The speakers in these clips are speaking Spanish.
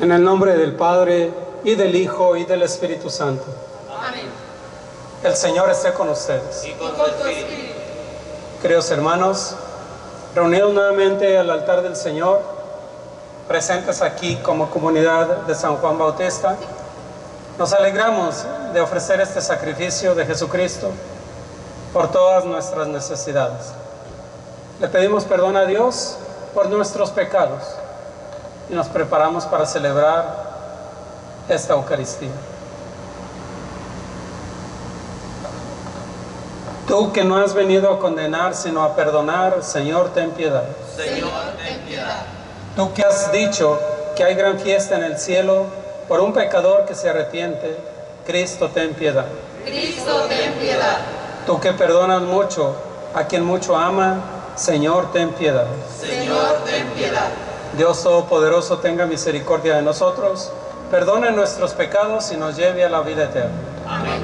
En el nombre del Padre, y del Hijo, y del Espíritu Santo. Amén. El Señor esté con ustedes. Y con tu espíritu. Queridos hermanos, reunidos nuevamente al altar del Señor, presentes aquí como comunidad de San Juan Bautista, nos alegramos de ofrecer este sacrificio de Jesucristo por todas nuestras necesidades. Le pedimos perdón a Dios por nuestros pecados y nos preparamos para celebrar esta Eucaristía. Tú que no has venido a condenar sino a perdonar, Señor, ten piedad. Señor, ten piedad. Tú que has dicho que hay gran fiesta en el cielo por un pecador que se arrepiente, Cristo, ten piedad. Cristo, ten piedad. Tú que perdonas mucho a quien mucho ama, Señor, ten piedad. Señor, ten piedad. Dios Todopoderoso tenga misericordia de nosotros, perdone nuestros pecados y nos lleve a la vida eterna. Amén.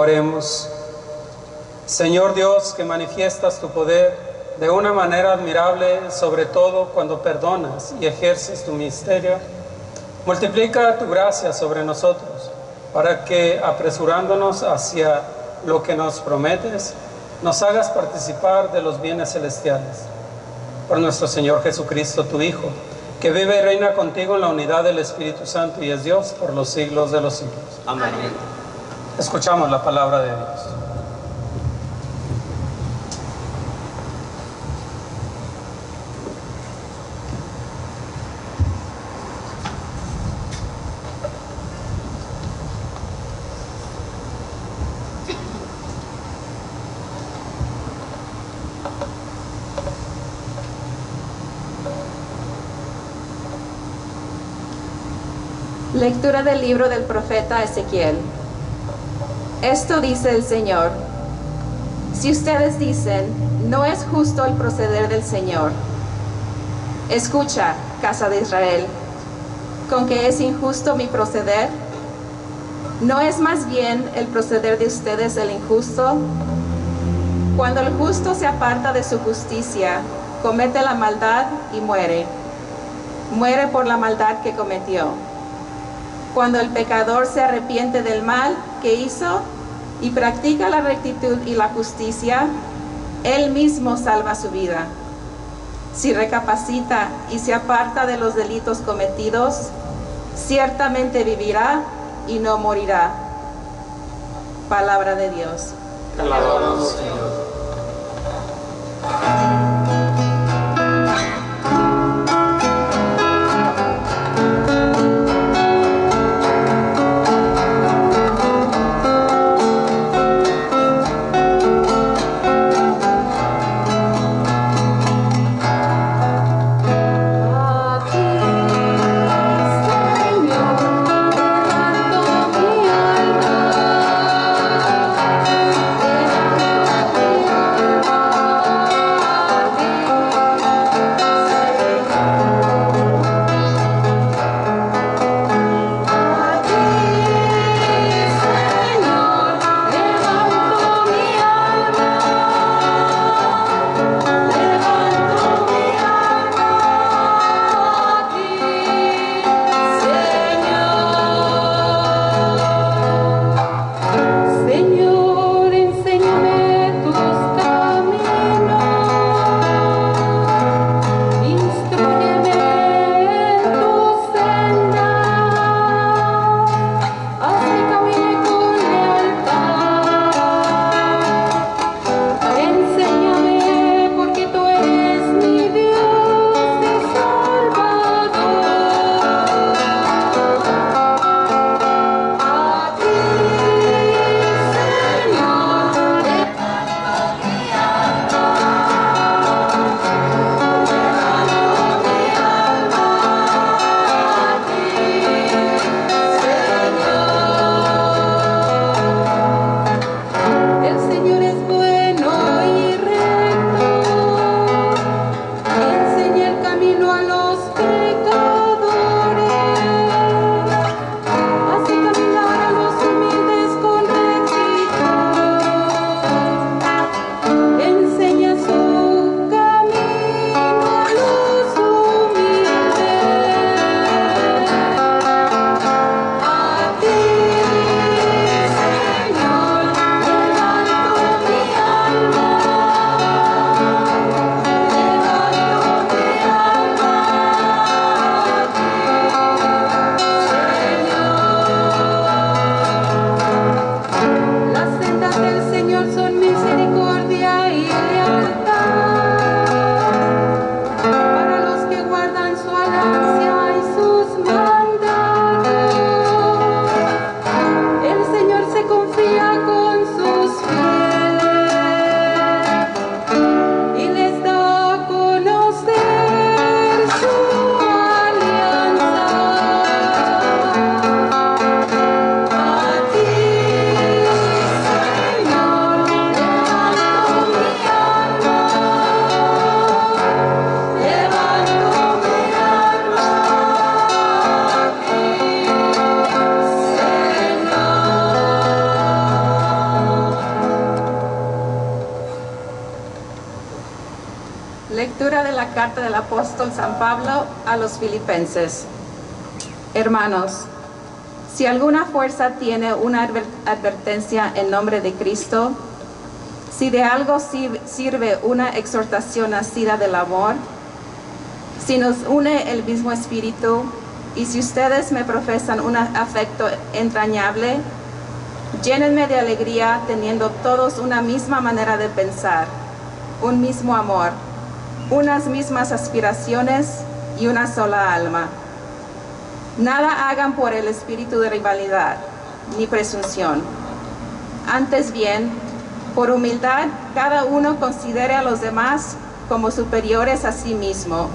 Oremos. Señor Dios, que manifiestas tu poder de una manera admirable, sobre todo cuando perdonas y ejerces tu misterio. Multiplica tu gracia sobre nosotros, para que, apresurándonos hacia lo que nos prometes, nos hagas participar de los bienes celestiales. Por nuestro Señor Jesucristo, tu Hijo, que vive y reina contigo en la unidad del Espíritu Santo y es Dios por los siglos de los siglos. Amén. Escuchamos la palabra de Dios. Lectura del libro del profeta Ezequiel. Esto dice el Señor: si ustedes dicen, no es justo el proceder del Señor, escucha, casa de Israel, ¿con qué es injusto mi proceder? ¿No es más bien el proceder de ustedes el injusto? Cuando el justo se aparta de su justicia, comete la maldad y muere. Muere por la maldad que cometió. Cuando el pecador se arrepiente del mal que hizo y practica la rectitud y la justicia, él mismo salva su vida. Si recapacita y se aparta de los delitos cometidos, ciertamente vivirá y no morirá. Palabra de Dios. Te alabamos, Señor. carta del apóstol San Pablo a los Filipenses. Hermanos, si alguna fuerza tiene una advertencia en nombre de Cristo, si de algo sirve una exhortación nacida del amor, si nos une el mismo espíritu, y si ustedes me profesan un afecto entrañable, llénenme de alegría teniendo todos una misma manera de pensar, un mismo amor, unas mismas aspiraciones y una sola alma. Nada hagan por el espíritu de rivalidad ni presunción. Antes bien, por humildad, cada uno considere a los demás como superiores a sí mismo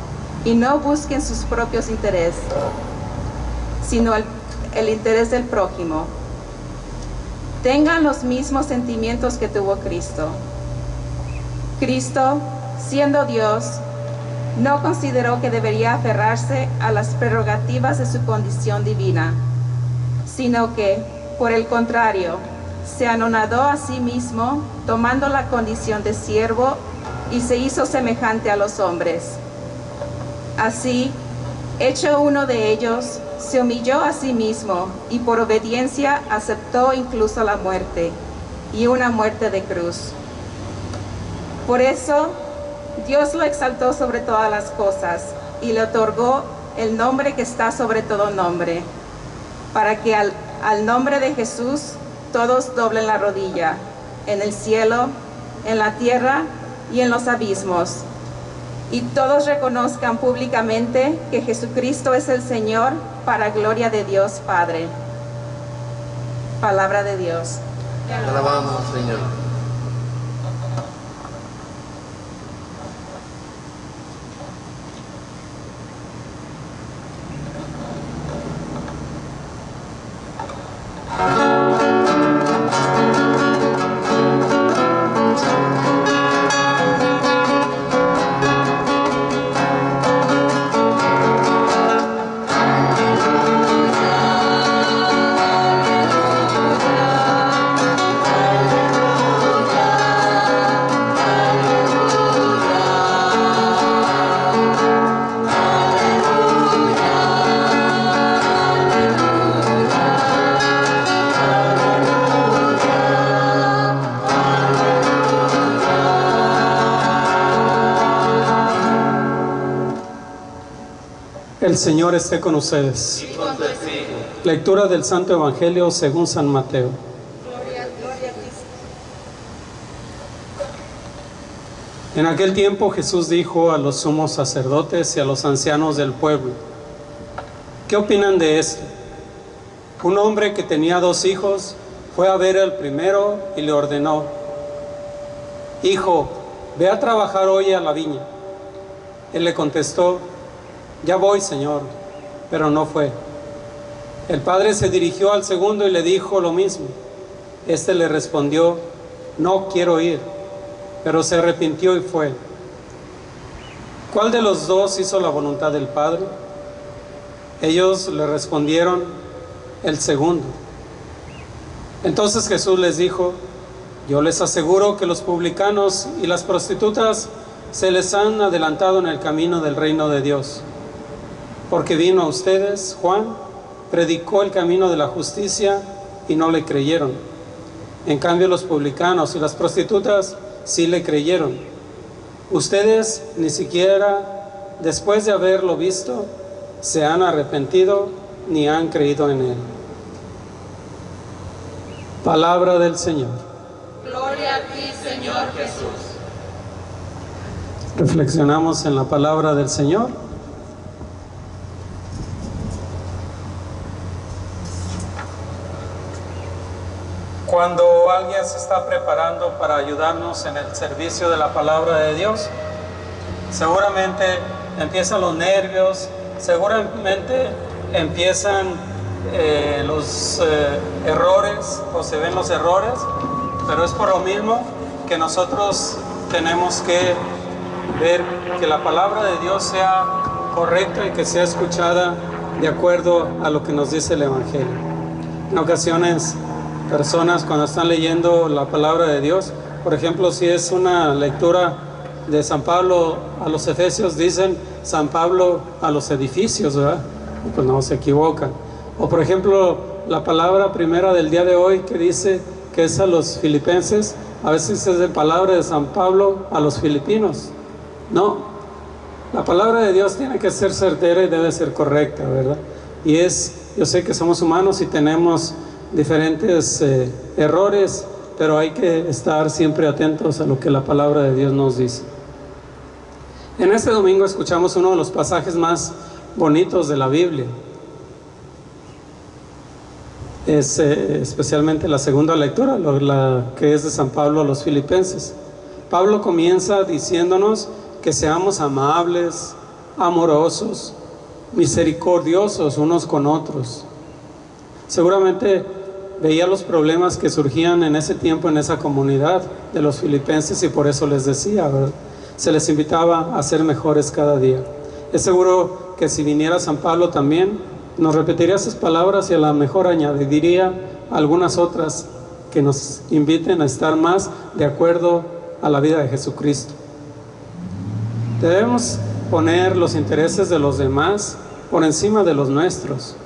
y no busquen sus propios intereses, sino el interés del prójimo. Tengan los mismos sentimientos que tuvo Cristo. Cristo, siendo Dios, no consideró que debería aferrarse a las prerrogativas de su condición divina, sino que, por el contrario, se anonadó a sí mismo, tomando la condición de siervo, y se hizo semejante a los hombres. Así, hecho uno de ellos, se humilló a sí mismo y por obediencia aceptó incluso la muerte, y una muerte de cruz. Por eso, Dios lo exaltó sobre todas las cosas y le otorgó el nombre que está sobre todo nombre, para que al nombre de Jesús todos doblen la rodilla, en el cielo, en la tierra y en los abismos, y todos reconozcan públicamente que Jesucristo es el Señor, para gloria de Dios Padre. Palabra de Dios. Te alabamos, Señor. El Señor esté con ustedes. Lectura del Santo Evangelio según San Mateo. En aquel tiempo Jesús dijo a los sumos sacerdotes y a los ancianos del pueblo: ¿qué opinan de esto? Un hombre que tenía 2 hijos fue a ver al primero y le ordenó: hijo, ve a trabajar hoy a la viña. Él le contestó: ya voy, Señor, pero no fue. El padre se dirigió al segundo y le dijo lo mismo. Este le respondió: no quiero ir, pero se arrepintió y fue. ¿Cuál de los 2 hizo la voluntad del Padre? Ellos le respondieron: el segundo. Entonces Jesús les dijo: yo les aseguro que los publicanos y las prostitutas se les han adelantado en el camino del reino de Dios. Porque vino a ustedes, Juan, predicó el camino de la justicia y no le creyeron. En cambio, los publicanos y las prostitutas sí le creyeron. Ustedes ni siquiera, después de haberlo visto, se han arrepentido ni han creído en él. Palabra del Señor. Gloria a ti, Señor Jesús. Reflexionamos en la palabra del Señor. Cuando alguien se está preparando para ayudarnos en el servicio de la palabra de Dios, seguramente empiezan los nervios, seguramente empiezan los errores o se ven los errores, pero es por lo mismo que nosotros tenemos que ver que la palabra de Dios sea correcta y que sea escuchada de acuerdo a lo que nos dice el Evangelio. En ocasiones, personas cuando están leyendo la palabra de Dios, por ejemplo, si es una lectura de San Pablo a los Efesios dicen San Pablo a los edificios, ¿verdad? Pues no, se equivocan. O por ejemplo, la palabra primera del día de hoy que dice que es a los filipenses, a veces es de palabra de San Pablo a los filipinos. No, la palabra de Dios tiene que ser certera y debe ser correcta, ¿verdad? Y yo sé que somos humanos y tenemos diferentes errores, pero hay que estar siempre atentos a lo que la palabra de Dios nos dice. En este domingo escuchamos uno de los pasajes más bonitos de la Biblia. Es especialmente la segunda lectura, la que es de San Pablo a los filipenses. Pablo comienza diciéndonos que seamos amables, amorosos, misericordiosos unos con otros. Seguramente veía los problemas que surgían en ese tiempo en esa comunidad de los filipenses y por eso les decía, ¿verdad? Se les invitaba a ser mejores cada día. Es seguro que si viniera San Pablo también nos repetiría esas palabras y a lo mejor añadiría algunas otras que nos inviten a estar más de acuerdo a la vida de Jesucristo. Debemos poner los intereses de los demás por encima de los nuestros.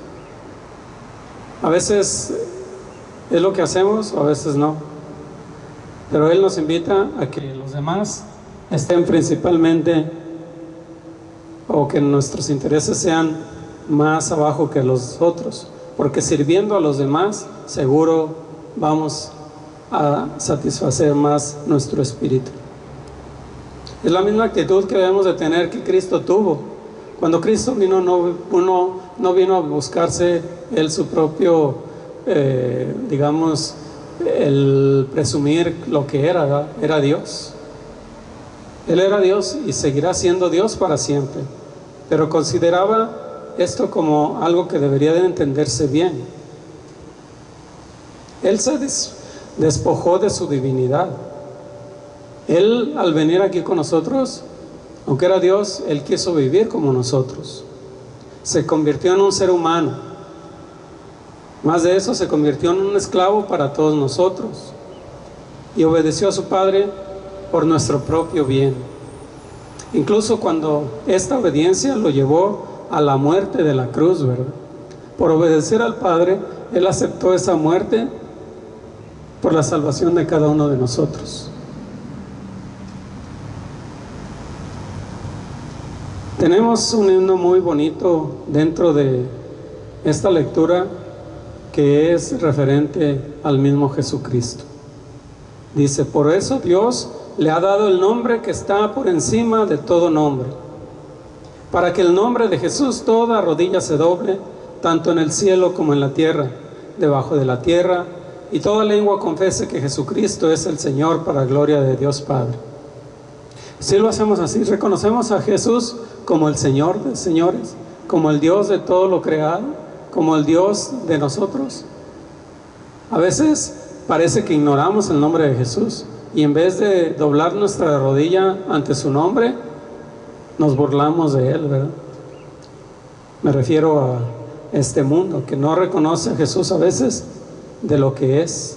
A veces es lo que hacemos, o a veces no. Pero Él nos invita a que los demás estén principalmente, o que nuestros intereses sean más abajo que los otros, porque sirviendo a los demás seguro vamos a satisfacer más nuestro espíritu. Es la misma actitud que debemos de tener que Cristo tuvo. Cuando Cristo vino, no vino a buscarse Él su propio, digamos, el presumir lo que era, ¿verdad? Era Dios. Él era Dios y seguirá siendo Dios para siempre, pero consideraba esto como algo que debería de entenderse bien. Él se despojó de su divinidad. Él, al venir aquí con nosotros, aunque era Dios, Él quiso vivir como nosotros. Se convirtió en un ser humano. Más de eso, se convirtió en un esclavo para todos nosotros y obedeció a su Padre por nuestro propio bien. Incluso cuando esta obediencia lo llevó a la muerte de la cruz, ¿verdad? Por obedecer al Padre, Él aceptó esa muerte por la salvación de cada uno de nosotros. Tenemos un himno muy bonito dentro de esta lectura que es referente al mismo Jesucristo. Dice: por eso Dios le ha dado el nombre que está por encima de todo nombre, para que el nombre de Jesús toda rodilla se doble, tanto en el cielo como en la tierra, debajo de la tierra, y toda lengua confiese que Jesucristo es el Señor, para gloria de Dios Padre. Si lo hacemos así, reconocemos a Jesús como el Señor de señores, como el Dios de todo lo creado, como el Dios de nosotros. A veces parece que ignoramos el nombre de Jesús y en vez de doblar nuestra rodilla ante su nombre, nos burlamos de Él, ¿verdad? Me refiero a este mundo que no reconoce a Jesús a veces de lo que es.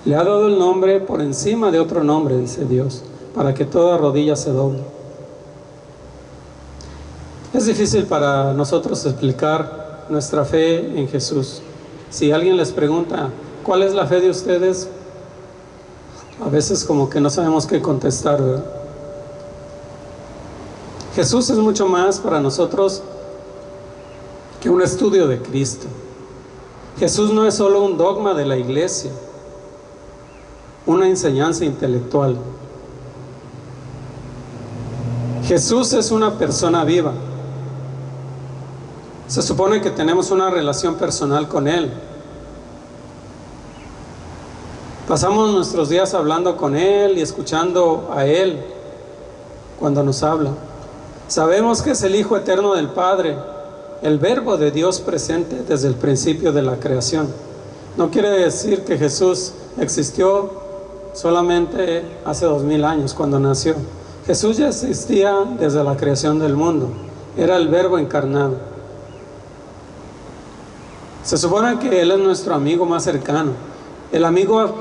Le ha dado el nombre por encima de otro nombre, dice Dios, para que toda rodilla se doble. Es difícil para nosotros explicar nuestra fe en Jesús. Si alguien les pregunta, ¿cuál es la fe de ustedes? A veces como que no sabemos qué contestar, ¿verdad? Jesús es mucho más para nosotros que un estudio de Cristo. Jesús no es solo un dogma de la iglesia, una enseñanza intelectual. Jesús es una persona viva. Se supone que tenemos una relación personal con Él. Pasamos nuestros días hablando con Él y escuchando a Él cuando nos habla. Sabemos que es el Hijo eterno del Padre, el Verbo de Dios presente desde el principio de la creación. No quiere decir que Jesús existió solamente hace 2000 años cuando nació. Jesús ya existía desde la creación del mundo. Era el Verbo encarnado. Se supone que Él es nuestro amigo más cercano, el amigo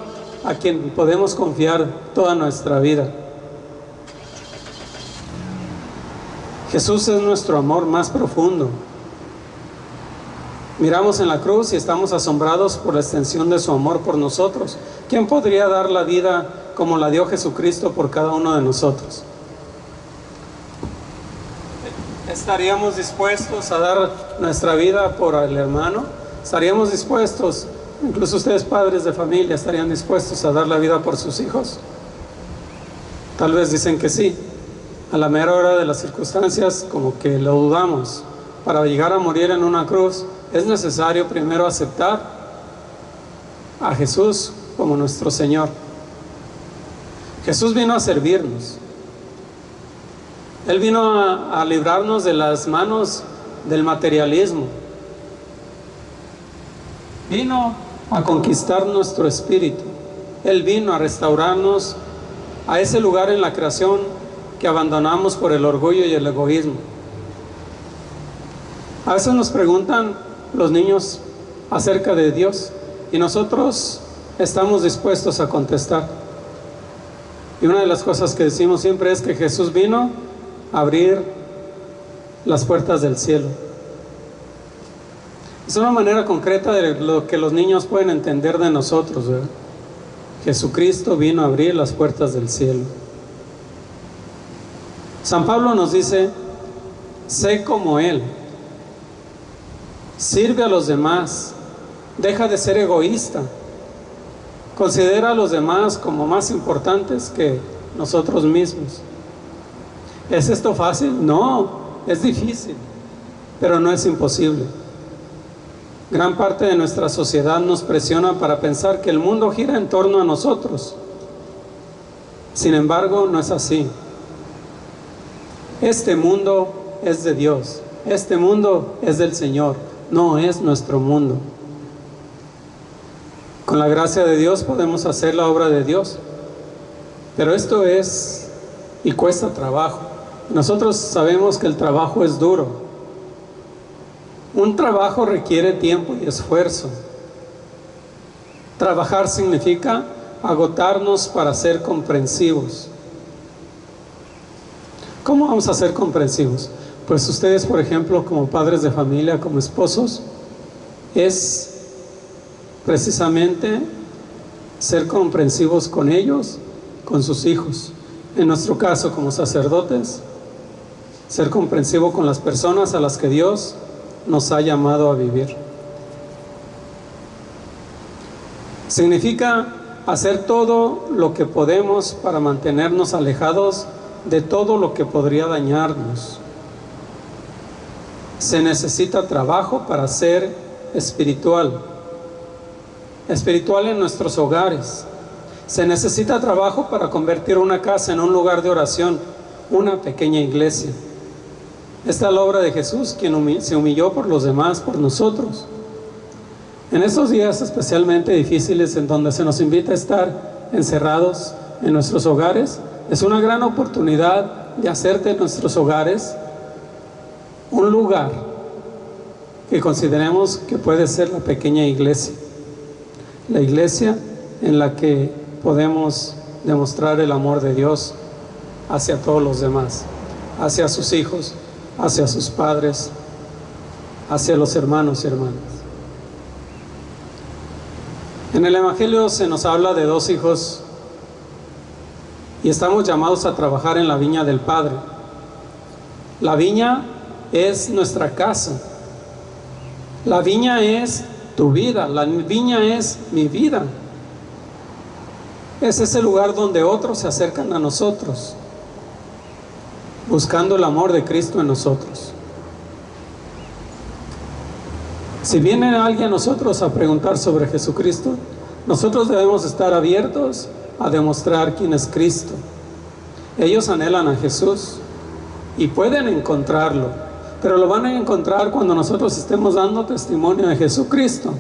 a quien podemos confiar toda nuestra vida. Jesús es nuestro amor más profundo. Miramos en la cruz y estamos asombrados por la extensión de su amor por nosotros. ¿Quién podría dar la vida como la dio Jesucristo por cada uno de nosotros? ¿Estaríamos dispuestos a dar nuestra vida por el hermano? ¿Estaríamos dispuestos, incluso ustedes padres de familia, estarían dispuestos a dar la vida por sus hijos? Tal vez dicen que sí. A la mera hora de las circunstancias, como que lo dudamos. Para llegar a morir en una cruz, es necesario primero aceptar a Jesús como nuestro Señor. Jesús vino a servirnos. Él vino a librarnos de las manos del materialismo. Vino a conquistar nuestro espíritu. Él vino a restaurarnos a ese lugar en la creación que abandonamos por el orgullo y el egoísmo. A veces nos preguntan los niños acerca de Dios y nosotros estamos dispuestos a contestar. Y una de las cosas que decimos siempre es que Jesús vino a abrir las puertas del cielo. Es una manera concreta de lo que los niños pueden entender de nosotros, ¿verdad? Jesucristo vino a abrir las puertas del cielo. San Pablo nos dice: sé como Él, sirve a los demás, deja de ser egoísta, considera a los demás como más importantes que nosotros mismos. ¿Es esto fácil? No, es difícil, pero no es imposible. Gran parte de nuestra sociedad nos presiona para pensar que el mundo gira en torno a nosotros. Sin embargo, no es así. Este mundo es de Dios, este mundo es del Señor, no es nuestro mundo. Con la gracia de Dios podemos hacer la obra de Dios, pero esto es y cuesta trabajo. Nosotros sabemos que el trabajo es duro. Un trabajo requiere tiempo y esfuerzo. Trabajar significa agotarnos para ser comprensivos. ¿Cómo vamos a ser comprensivos? Pues ustedes, por ejemplo, como padres de familia, como esposos, es precisamente ser comprensivos con ellos, con sus hijos. En nuestro caso, como sacerdotes, ser comprensivo con las personas a las que Dios nos ha llamado a vivir. Significa hacer todo lo que podemos para mantenernos alejados de todo lo que podría dañarnos. Se necesita trabajo para ser espiritual en nuestros hogares. Se necesita trabajo para convertir una casa en un lugar de oración, una pequeña iglesia. Esta es la obra de Jesús, quien se humilló por los demás, por nosotros. En estos días especialmente difíciles, en donde se nos invita a estar encerrados en nuestros hogares, es una gran oportunidad de hacer de nuestros hogares un lugar que consideremos que puede ser la pequeña iglesia. La iglesia en la que podemos demostrar el amor de Dios hacia todos los demás, hacia sus hijos, hacia sus padres, hacia los hermanos y hermanas. En el Evangelio se nos habla de dos hijos y estamos llamados a trabajar en la viña del Padre. La viña es nuestra casa. La viña es tu vida, la viña es mi vida. Es ese lugar donde otros se acercan a nosotros, buscando el amor de Cristo en nosotros. Si viene alguien a nosotros a preguntar sobre Jesucristo, nosotros debemos estar abiertos a demostrar quién es Cristo. Ellos anhelan a Jesús y pueden encontrarlo, pero lo van a encontrar cuando nosotros estemos dando testimonio de Jesucristo.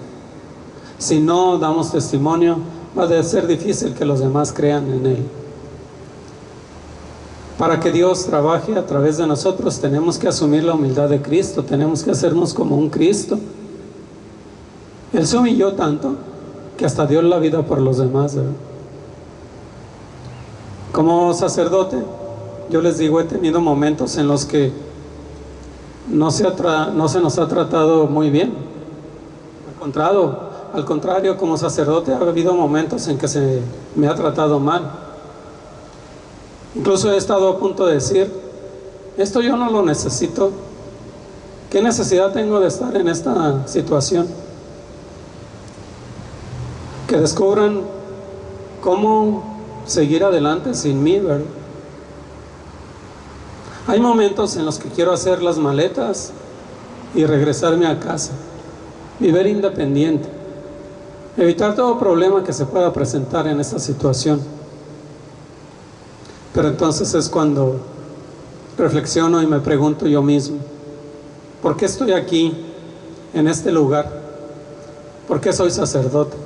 Si no damos testimonio, va a ser difícil que los demás crean en Él. Para que Dios trabaje a través de nosotros, tenemos que asumir la humildad de Cristo, tenemos que hacernos como un Cristo. Él se humilló tanto que hasta dio la vida por los demás, ¿verdad? Como sacerdote, yo les digo, he tenido momentos en los que no se nos ha tratado muy bien. Al contrario, como sacerdote ha habido momentos en que se me ha tratado mal. Incluso he estado a punto de decir, esto yo no lo necesito. ¿Qué necesidad tengo de estar en esta situación? Que descubran cómo seguir adelante sin mí, ¿verdad? Hay momentos en los que quiero hacer las maletas y regresarme a casa, vivir independiente, evitar todo problema que se pueda presentar en esta situación. Pero entonces es cuando reflexiono y me pregunto yo mismo, ¿por qué estoy aquí, en este lugar? ¿Por qué soy sacerdote?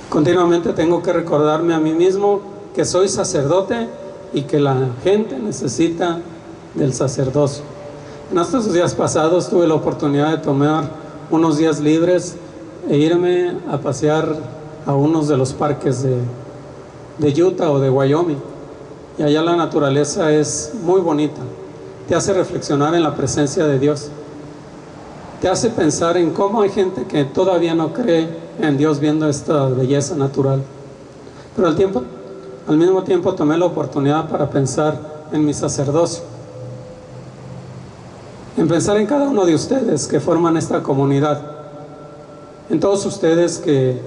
Continuamente tengo que recordarme a mí mismo que soy sacerdote y que la gente necesita del sacerdocio. En estos días pasados tuve la oportunidad de tomar unos días libres e irme a pasear a unos de los parques de Utah o de Wyoming. Y allá la naturaleza es muy bonita. Te hace reflexionar en la presencia de Dios. Te hace pensar en cómo hay gente que todavía no cree en Dios viendo esta belleza natural. Pero al mismo tiempo tomé la oportunidad para pensar en mi sacerdocio. En pensar en cada uno de ustedes que forman esta comunidad. En todos ustedes que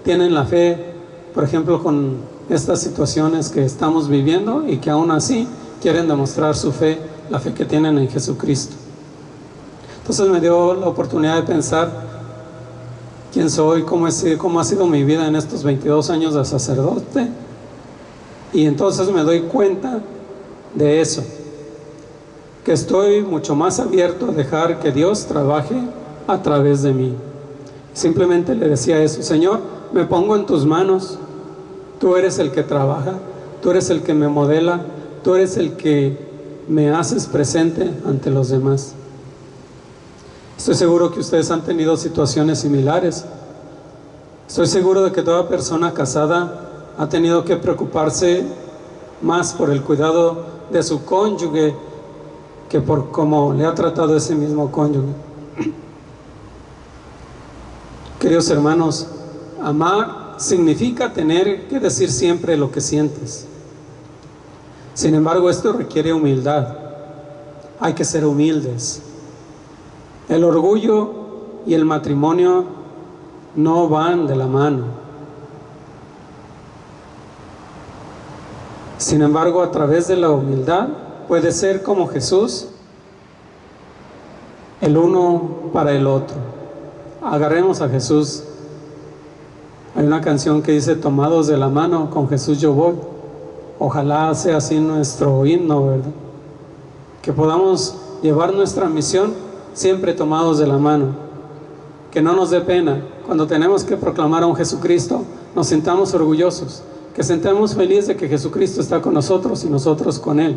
tienen la fe, por ejemplo, con estas situaciones que estamos viviendo y que aún así quieren demostrar su fe, la fe que tienen en Jesucristo. Entonces me dio la oportunidad de pensar quién soy, cómo ha sido mi vida en estos 22 años de sacerdote. Y entonces me doy cuenta de eso, que estoy mucho más abierto a dejar que Dios trabaje a través de mí. Simplemente le decía eso: Señor, me pongo en tus manos, tú eres el que trabaja, tú eres el que me modela, tú eres el que me haces presente ante los demás. Estoy seguro que ustedes han tenido situaciones similares. Estoy seguro de que toda persona casada ha tenido que preocuparse más por el cuidado de su cónyuge que por cómo le ha tratado ese mismo cónyuge. Queridos hermanos, amar significa tener que decir siempre lo que sientes. Sin embargo, esto requiere humildad. Hay que ser humildes. El orgullo y el matrimonio no van de la mano. Sin embargo, a través de la humildad puede ser como Jesús, el uno para el otro. Agarremos a Jesús. Hay una canción que dice: tomados de la mano, con Jesús yo voy. Ojalá sea así nuestro himno, ¿verdad? Que podamos llevar nuestra misión siempre tomados de la mano. Que no nos dé pena cuando tenemos que proclamar a un Jesucristo, nos sintamos orgullosos, que sintamos felices de que Jesucristo está con nosotros y nosotros con Él.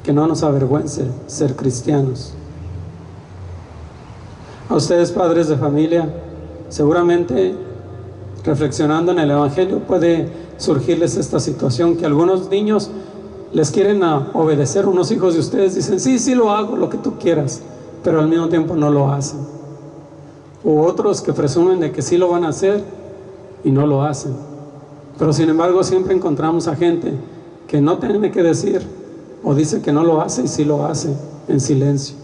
Que no nos avergüence ser cristianos. A ustedes, padres de familia, seguramente reflexionando en el Evangelio puede surgirles esta situación, que algunos niños les quieren obedecer. Unos hijos de ustedes dicen: sí lo hago, lo que tú quieras, pero al mismo tiempo no lo hacen. U otros que presumen de que sí lo van a hacer y no lo hacen. Pero sin embargo siempre encontramos a gente que no tiene que decir, o dice que no lo hace y sí lo hace en silencio.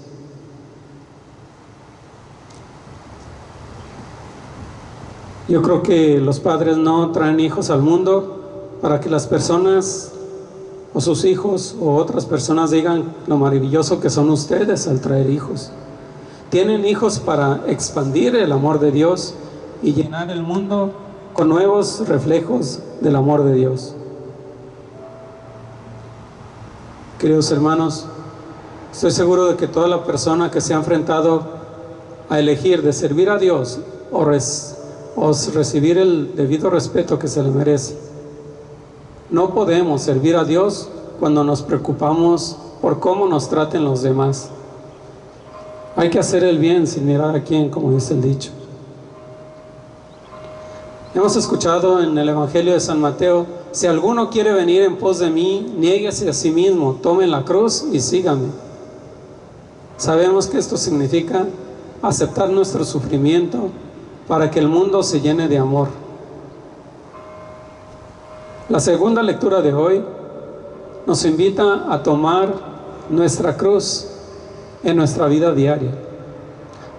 Yo creo que los padres no traen hijos al mundo para que las personas o sus hijos o otras personas digan lo maravilloso que son ustedes al traer hijos. Tienen hijos para expandir el amor de Dios y llenar el mundo con nuevos reflejos del amor de Dios. Queridos hermanos, estoy seguro de que toda la persona que se ha enfrentado a elegir de servir a Dios o recibir el debido respeto que se le merece, no podemos servir a Dios cuando nos preocupamos por cómo nos traten los demás. Hay que hacer el bien sin mirar a quién, como dice el dicho. Hemos escuchado en el Evangelio de San Mateo: si alguno quiere venir en pos de mí, niéguese a sí mismo, tome la cruz y sígame. Sabemos que esto significa aceptar nuestro sufrimiento para que el mundo se llene de amor. La segunda lectura de hoy nos invita a tomar nuestra cruz en nuestra vida diaria.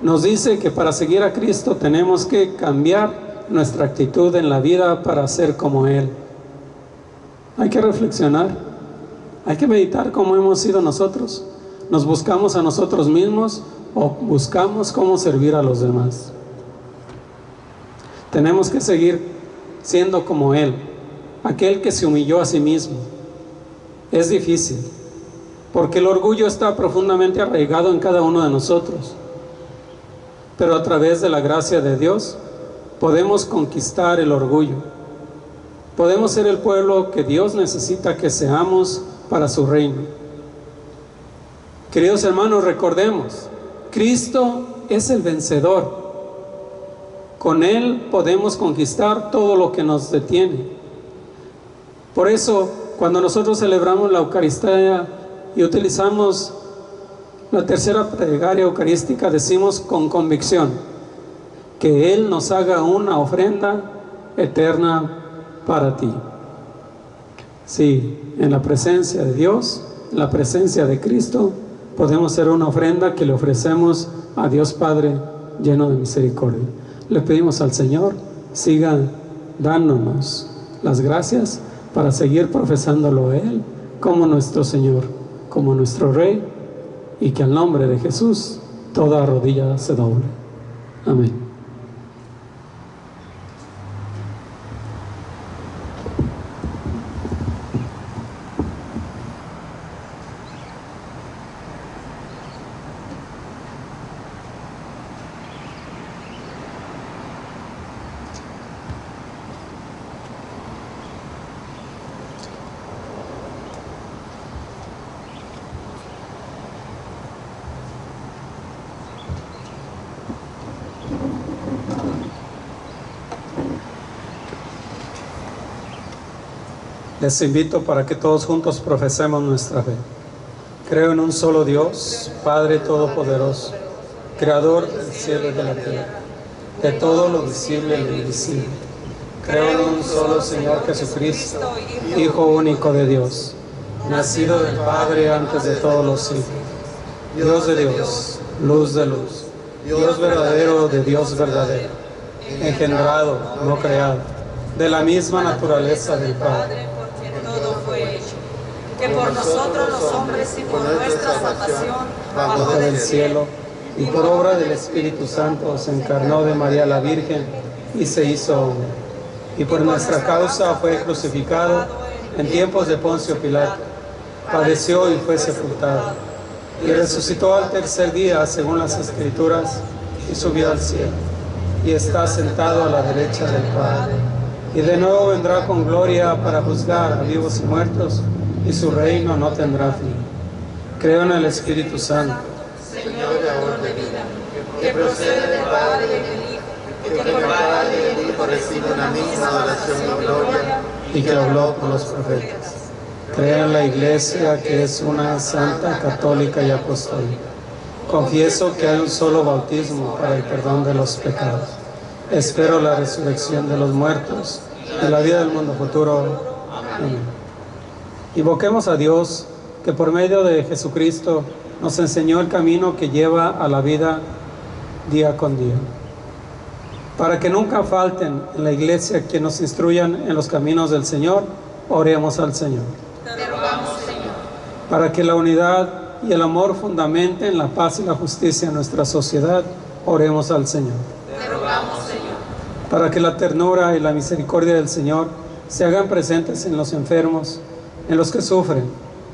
Nos dice que para seguir a Cristo tenemos que cambiar nuestra actitud en la vida para ser como Él. Hay que reflexionar, hay que meditar cómo hemos sido nosotros. ¿Nos buscamos a nosotros mismos o buscamos cómo servir a los demás? Tenemos que seguir siendo como Él, aquel que se humilló a sí mismo. Es difícil, porque el orgullo está profundamente arraigado en cada uno de nosotros, pero a través de la gracia de Dios podemos conquistar el orgullo. Podemos ser el pueblo que Dios necesita que seamos para su reino. Queridos hermanos, recordemos, Cristo es el vencedor. Con Él podemos conquistar todo lo que nos detiene. Por eso, cuando nosotros celebramos la Eucaristía y utilizamos la tercera plegaria eucarística, decimos con convicción que Él nos haga una ofrenda eterna para ti. Sí, en la presencia de Dios, en la presencia de Cristo, podemos ser una ofrenda que le ofrecemos a Dios Padre lleno de misericordia. Le pedimos al Señor, siga dándonos las gracias para seguir profesándolo a Él como nuestro Señor, como nuestro Rey, y que al nombre de Jesús toda rodilla se doble. Amén. Les invito para que todos juntos profesemos nuestra fe. Creo en un solo Dios, Padre Todopoderoso, Creador del cielo y de la tierra, de todo lo visible y lo invisible. Creo en un solo Señor Jesucristo, Hijo único de Dios, nacido del Padre antes de todos los siglos, Dios de Dios, luz de luz, Dios verdadero de Dios verdadero, engendrado, no creado, de la misma naturaleza del Padre, que por nosotros los hombres y por nuestra salvación bajó del cielo, y por obra del Espíritu Santo se encarnó de María la Virgen y se hizo hombre. Y por nuestra causa fue crucificado en tiempos de Poncio Pilato, padeció y fue sepultado, y resucitó al tercer día según las Escrituras, y subió al cielo, y está sentado a la derecha del Padre, y de nuevo vendrá con gloria para juzgar a vivos y muertos, y su reino no tendrá fin. Creo en el Espíritu Santo, Señor y dador de vida, que procede del Padre y del Hijo, que por el Padre y el Hijo recibe una misma adoración y gloria, y que habló por los profetas. Creo en la Iglesia, que es una santa, católica y apostólica. Confieso que hay un solo bautismo para el perdón de los pecados. Espero la resurrección de los muertos y la vida del mundo futuro. Amén. Invoquemos a Dios, que por medio de Jesucristo nos enseñó el camino que lleva a la vida día con día. Para que nunca falten en la Iglesia quienes nos instruyan en los caminos del Señor, oremos al Señor. te rogamos, Señor. Para que la unidad y el amor fundamenten la paz y la justicia en nuestra sociedad, oremos al Señor. Te rogamos, Señor. Para que la ternura y la misericordia del Señor se hagan presentes en los enfermos, en los que sufren,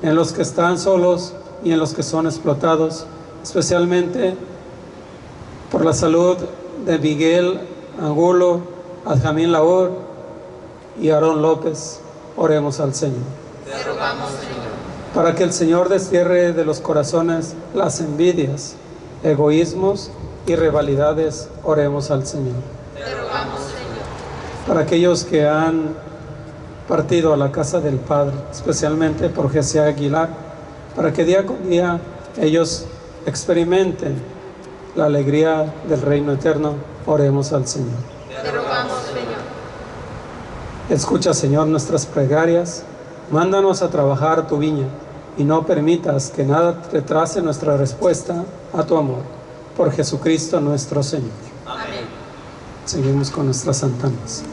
en los que están solos y en los que son explotados, especialmente por la salud de Miguel Angulo, Adjamín Laur y Aarón López, oremos al Señor. Te rogamos, Señor. Para que el Señor destierre de los corazones las envidias, egoísmos y rivalidades, oremos al Señor. Te rogamos, Señor. para aquellos que han partido a la casa del Padre, especialmente por Jesse Aguilar, para que día con día ellos experimenten la alegría del reino eterno. Oremos al Señor. Te rogamos, Señor. Escucha, Señor, nuestras plegarias. Mándanos a trabajar tu viña y no permitas que nada retrase nuestra respuesta a tu amor. Por Jesucristo nuestro Señor. Amén. Seguimos con nuestras Santa Misa.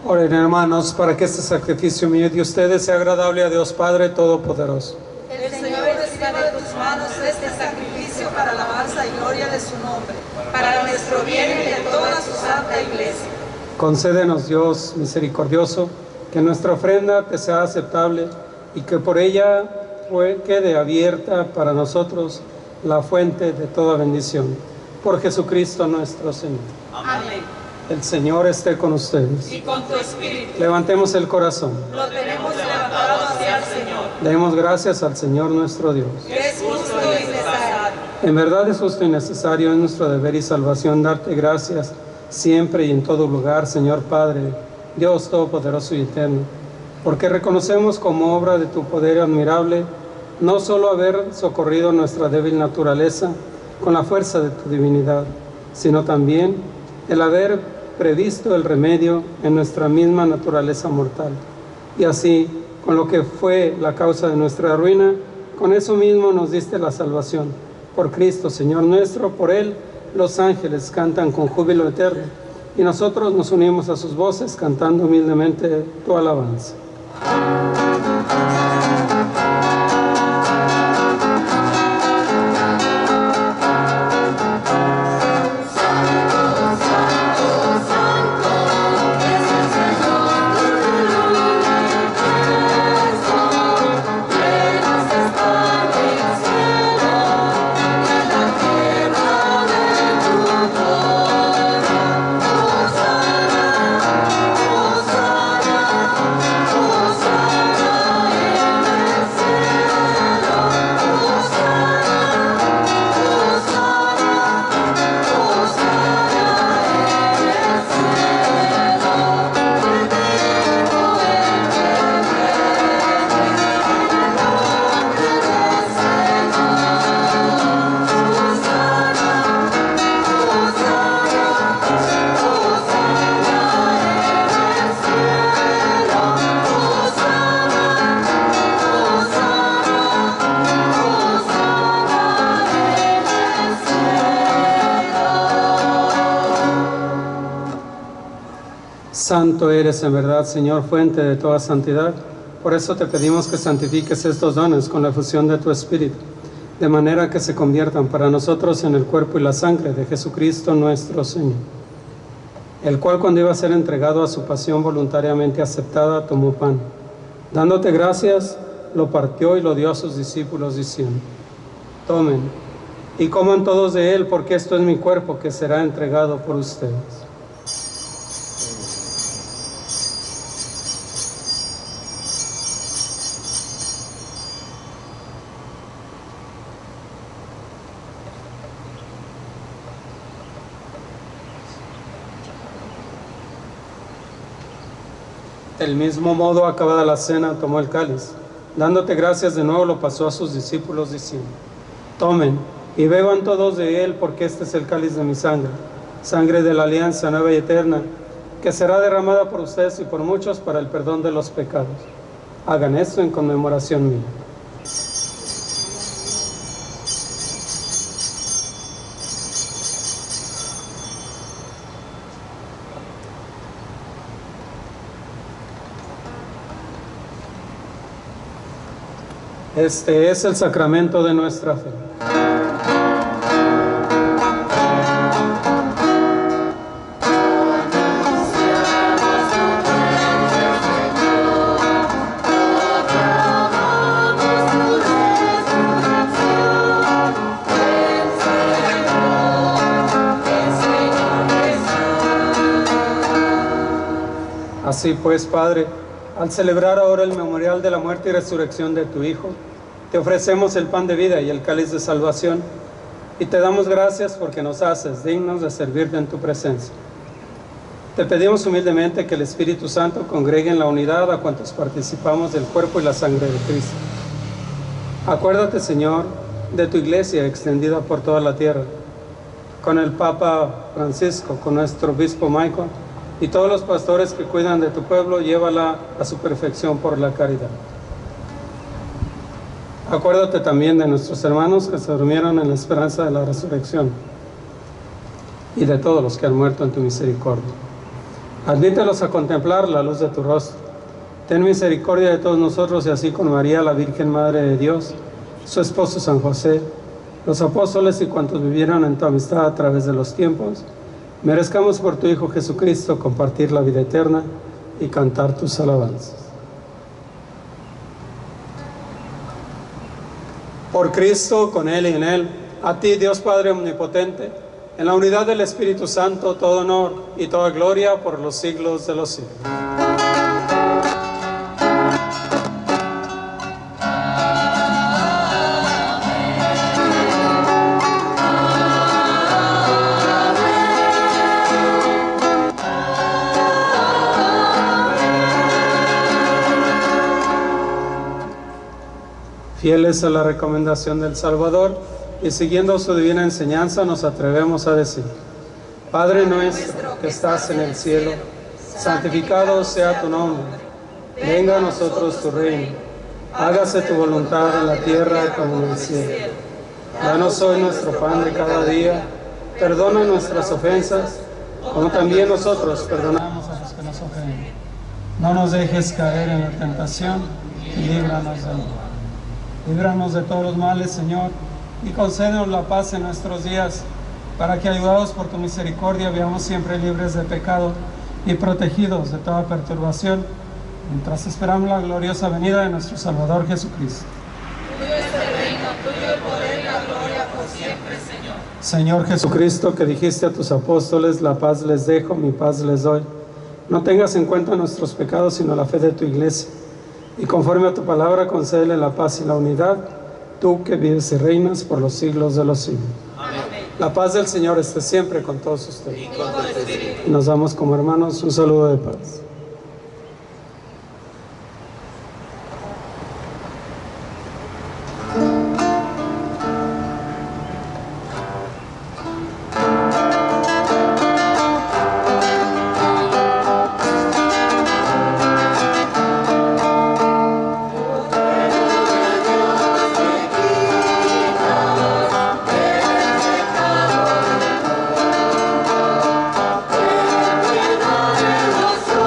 Oren, hermanos, para que este sacrificio mío de ustedes sea agradable a Dios Padre Todopoderoso. El Señor reciba de tus manos este sacrificio para alabanza y gloria de su nombre, para nuestro bien y de toda su santa iglesia. Concédenos, Dios misericordioso, que nuestra ofrenda te sea aceptable y que por ella quede abierta para nosotros la fuente de toda bendición. Por Jesucristo nuestro Señor. Amén. El Señor esté con ustedes. Y con tu espíritu. Levantemos el corazón. Lo tenemos levantado hacia el Señor. Demos gracias al Señor nuestro Dios. Que es justo y necesario. En verdad es justo y necesario, es nuestro deber y salvación darte gracias siempre y en todo lugar, Señor Padre, Dios Todopoderoso y Eterno, porque reconocemos como obra de tu poder admirable no solo haber socorrido nuestra débil naturaleza con la fuerza de tu divinidad, sino también el haber previsto el remedio en nuestra misma naturaleza mortal. Y así, con lo que fue la causa de nuestra ruina, con eso mismo nos diste la salvación. Por Cristo, Señor nuestro, por Él los ángeles cantan con júbilo eterno, y nosotros nos unimos a sus voces cantando humildemente tu alabanza. Hosanna, Hosanna. Santo eres en verdad, Señor, fuente de toda santidad. Por eso te pedimos que santifiques estos dones con la efusión de tu Espíritu, de manera que se conviertan para nosotros en el cuerpo y la sangre de Jesucristo nuestro Señor, el cual, cuando iba a ser entregado a su pasión voluntariamente aceptada, tomó pan. Dándote gracias, lo partió y lo dio a sus discípulos, diciendo: tomen y coman todos de él, porque esto es mi cuerpo que será entregado por ustedes. Del mismo modo, acabada la cena, tomó el cáliz. Dándote gracias de nuevo, lo pasó a sus discípulos, diciendo: tomen y beban todos de él, porque este es el cáliz de mi sangre, sangre de la alianza nueva y eterna, que será derramada por ustedes y por muchos para el perdón de los pecados. Hagan esto en conmemoración mía. Este es el sacramento de nuestra fe. Así pues, Padre, al celebrar ahora el memorial de la muerte y resurrección de tu Hijo, te ofrecemos el pan de vida y el cáliz de salvación, y te damos gracias porque nos haces dignos de servirte en tu presencia. Te pedimos humildemente que el Espíritu Santo congregue en la unidad a cuantos participamos del cuerpo y la sangre de Cristo. Acuérdate, Señor, de tu iglesia extendida por toda la tierra, con el Papa Francisco, con nuestro obispo Michael, y todos los pastores que cuidan de tu pueblo, llévala a su perfección por la caridad. Acuérdate también de nuestros hermanos que se durmieron en la esperanza de la resurrección, y de todos los que han muerto en tu misericordia. Admítelos a contemplar la luz de tu rostro. Ten misericordia de todos nosotros, y así con María, la Virgen Madre de Dios, su esposo San José, los apóstoles y cuantos vivieron en tu amistad a través de los tiempos, merezcamos por tu Hijo Jesucristo compartir la vida eterna y cantar tus alabanzas. Por Cristo, con Él y en Él, a ti, Dios Padre Omnipotente, en la unidad del Espíritu Santo, todo honor y toda gloria por los siglos de los siglos. Fieles a la recomendación del Salvador y siguiendo su divina enseñanza, nos atrevemos a decir: Padre nuestro que estás en el cielo, santificado sea tu nombre. Venga a nosotros tu reino. Hágase tu voluntad en la tierra como en el cielo. Danos hoy nuestro pan de cada día. Perdona nuestras ofensas, como también nosotros perdonamos a los que nos ofenden. No nos dejes caer en la tentación y líbranos del mal. Líbranos de todos los males, Señor, y concédenos la paz en nuestros días, para que, ayudados por tu misericordia, vivamos siempre libres de pecado y protegidos de toda perturbación, mientras esperamos la gloriosa venida de nuestro Salvador Jesucristo. Tuyo es el reino, tuyo el poder y la gloria por siempre, Señor. Señor Jesucristo, que dijiste a tus apóstoles: la paz les dejo, mi paz les doy. No tengas en cuenta nuestros pecados, sino la fe de tu iglesia. Y conforme a tu palabra, concédele la paz y la unidad, tú que vives y reinas por los siglos de los siglos. Amén. La paz del Señor esté siempre con todos ustedes. Y nos damos como hermanos un saludo de paz. Nosotros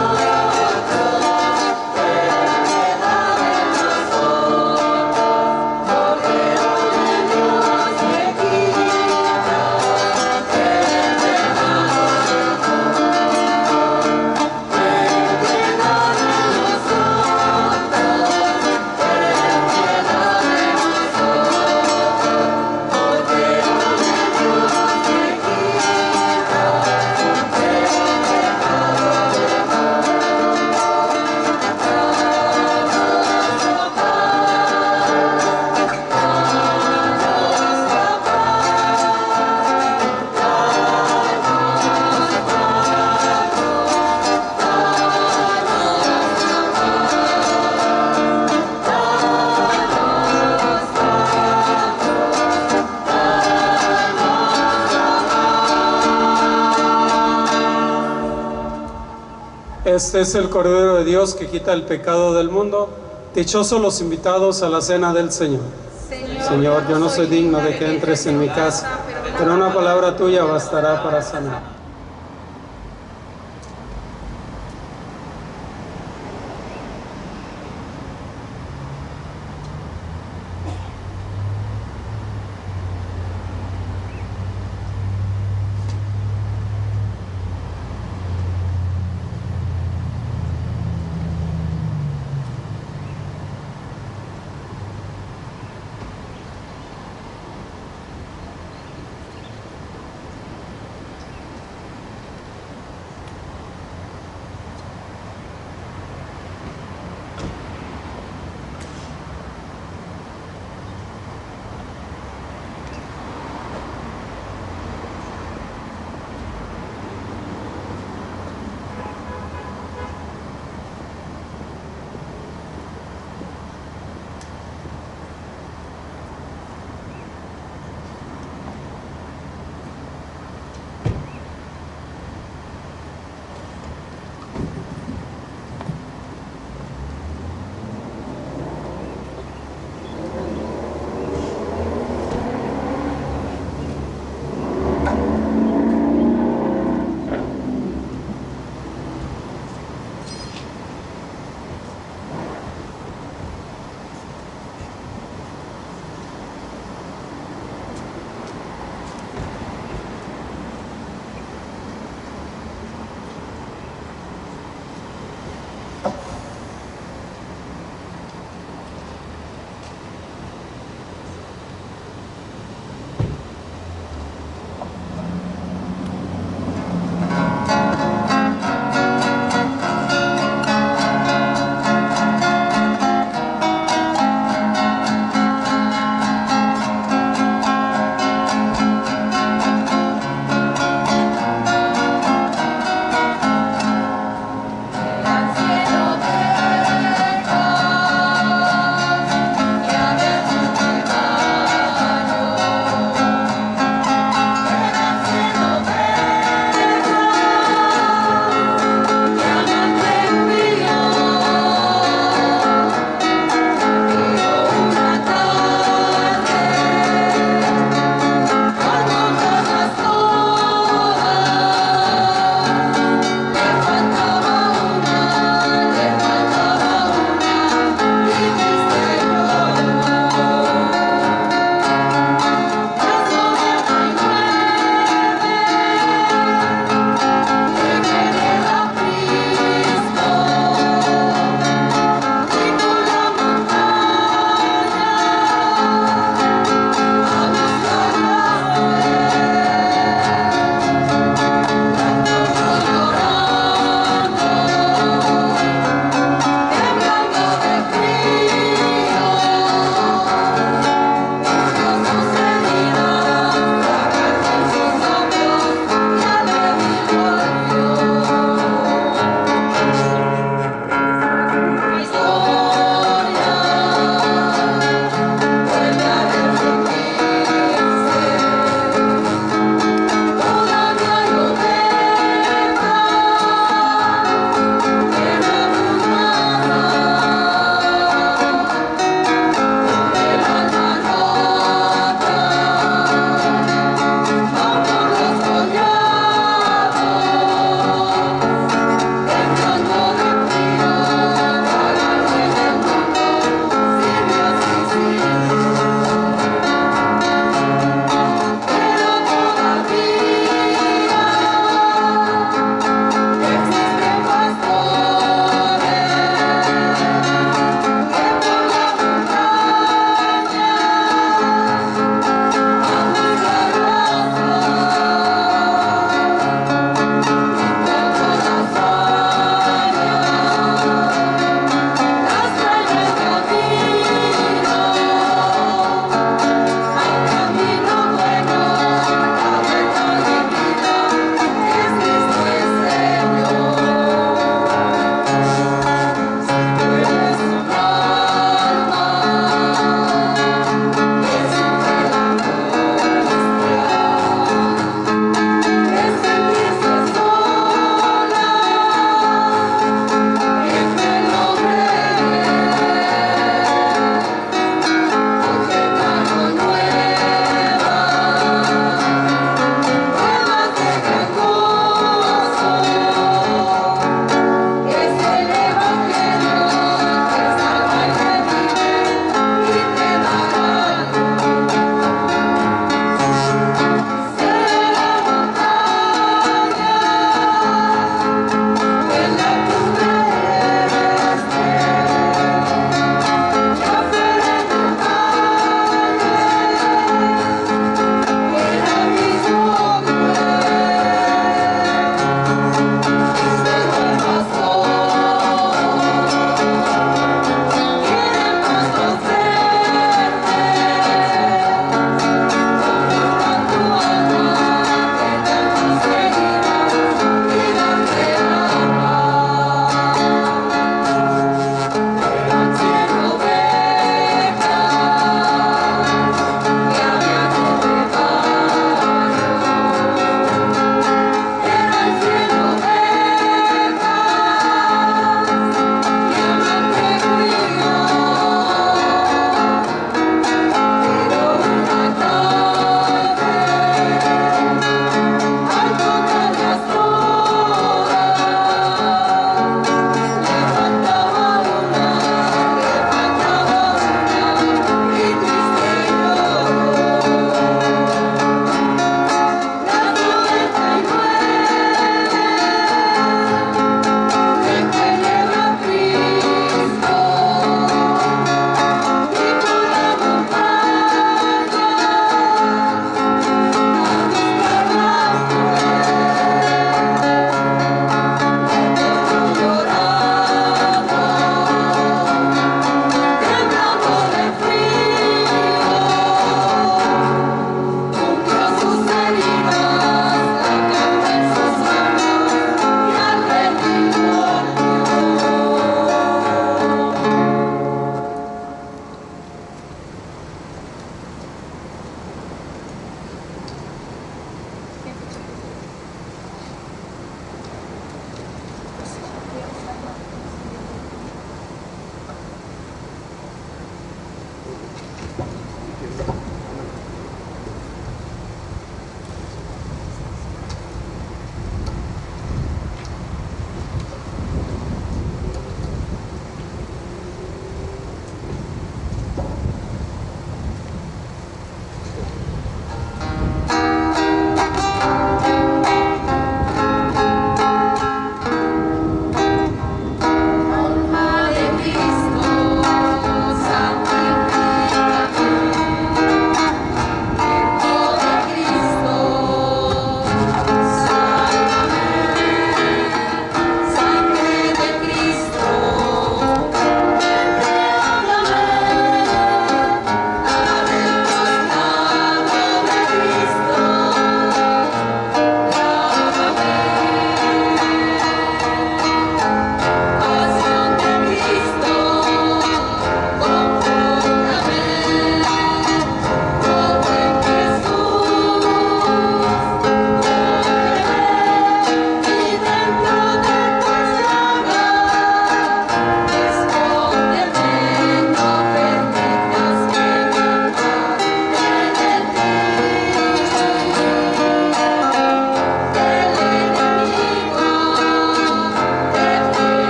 Este es el Cordero de Dios que quita el pecado del mundo. Dichosos los invitados a la cena del Señor. Señor, yo no soy digno de que entres en mi casa, pero una palabra tuya bastará para sanar.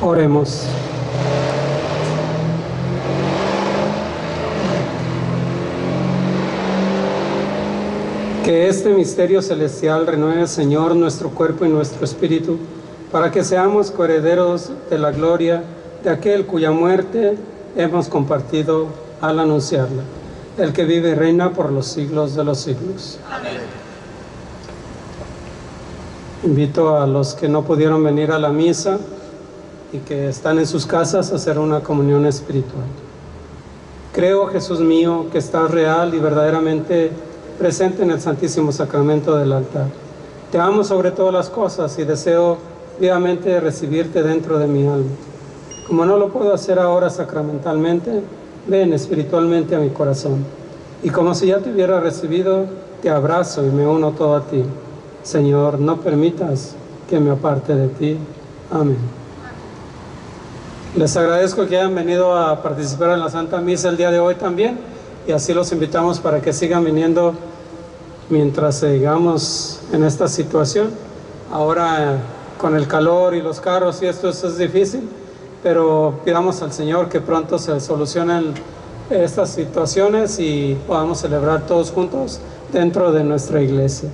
Oremos. Que este misterio celestial renueve, Señor, nuestro cuerpo y nuestro espíritu, para que seamos coherederos de la gloria de aquel cuya muerte hemos compartido al anunciarla, el que vive y reina por los siglos de los siglos. Amén. Invito a los que no pudieron venir a la misa y que están en sus casas a hacer una comunión espiritual. Creo, Jesús mío, que estás real y verdaderamente presente en el Santísimo Sacramento del altar. Te amo sobre todas las cosas y deseo vivamente recibirte dentro de mi alma. Como no lo puedo hacer ahora sacramentalmente, ven espiritualmente a mi corazón. Y como si ya te hubiera recibido, te abrazo y me uno todo a ti. Señor, no permitas que me aparte de ti. Amén. Les agradezco que hayan venido a participar en la Santa Misa el día de hoy también, y así los invitamos para que sigan viniendo mientras sigamos en esta situación. Ahora con el calor y los carros y esto es difícil, pero pidamos al Señor que pronto se solucionen estas situaciones y podamos celebrar todos juntos dentro de nuestra iglesia.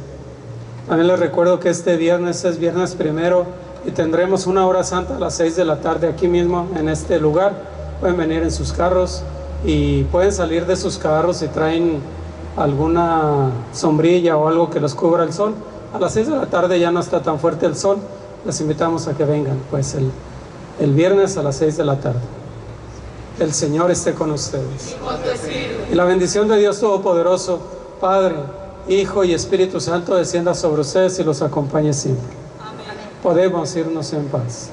También les recuerdo que este viernes es viernes primero y tendremos una hora santa a las 6 de la tarde aquí mismo en este lugar. Pueden venir en sus carros y pueden salir de sus carros si traen alguna sombrilla o algo que los cubra el sol. A las 6 de la tarde ya no está tan fuerte el sol. Les invitamos a que vengan pues el viernes a las 6 de la tarde. El Señor esté con ustedes. Y la bendición de Dios Todopoderoso, Padre, Hijo y Espíritu Santo descienda sobre ustedes y los acompañe siempre. Amén. Podemos irnos en paz.